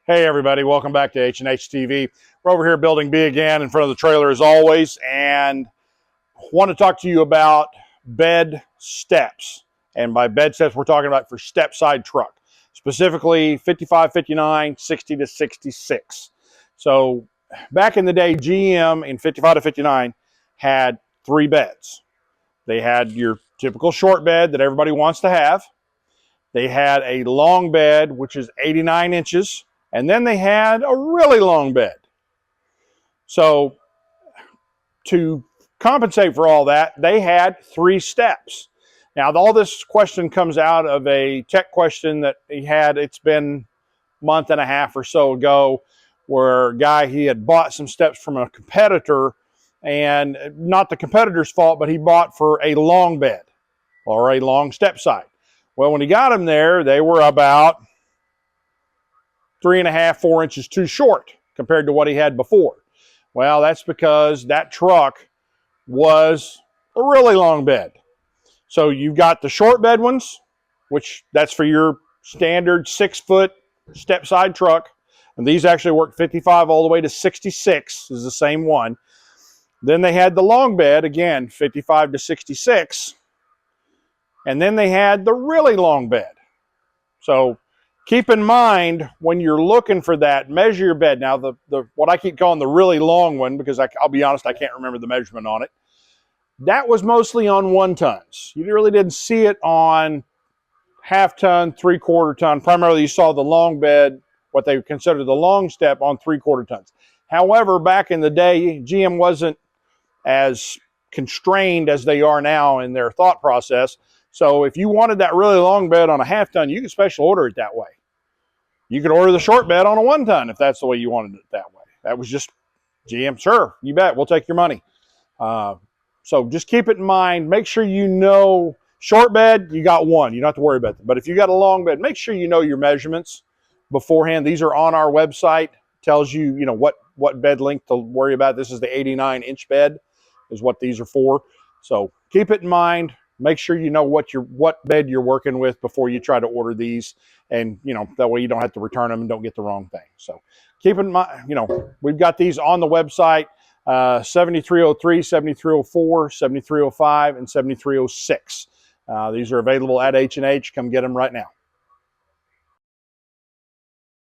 Hey everybody, welcome back to H&H TV. We're over here building B again in front of the trailer as always, and want to talk to you about bed steps. And by bed steps, we're talking about for Stepside truck, specifically 55, 59, 60 to 66. So back in the day, GM in 55 to 59 had 3 beds. They had your typical short bed that everybody wants to have. They had a long bed, which is 89 inches. And then they had a really long bed. So to compensate for all that, they had 3 steps. Now, all this question comes out of a tech question that he had. It's been a month and a half or so ago, where a guy, he had bought some steps from a competitor, and not the competitor's fault, but he bought for a long bed or a long step side. Well, when he got them there, they were about 3.5, 4 inches too short compared to what he had before. Well, that's because that truck was a really long bed. So you've got the short bed ones, which that's for your standard 6-foot step side truck. And these actually work 55 all the way to 66 is the same one. Then they had the long bed, again, 55 to 66. And then they had the really long bed. So keep in mind when you're looking for that, measure your bed. Now, the what I keep calling the really long one, because I'll be honest, I can't remember the measurement on it. That was mostly on 1-tons. You really didn't see it on half-ton, 3/4 ton. Primarily, you saw the long bed, what they consider the long step, on 3/4 tons. However, back in the day, GM wasn't as constrained as they are now in their thought process. So if you wanted that really long bed on a half-ton, you could special order it that way. You could order the short bed on a 1-ton if that's the way you wanted it that way. That was just GM. Sure, you bet. We'll take your money. So just keep it in mind. Make sure you know short bed, you got one. You don't have to worry about that. But if you got a long bed, make sure you know your measurements beforehand. These are on our website. Tells you, what bed length to worry about. This is the 89-inch bed is what these are for. So keep it in mind. Make sure you know what bed you're working with before you try to order these, and that way you don't have to return them and don't get the wrong thing. So keep in mind, we've got these on the website, 7303, 7304, 7305, and 7306. These are available at H&H. Come get them right now.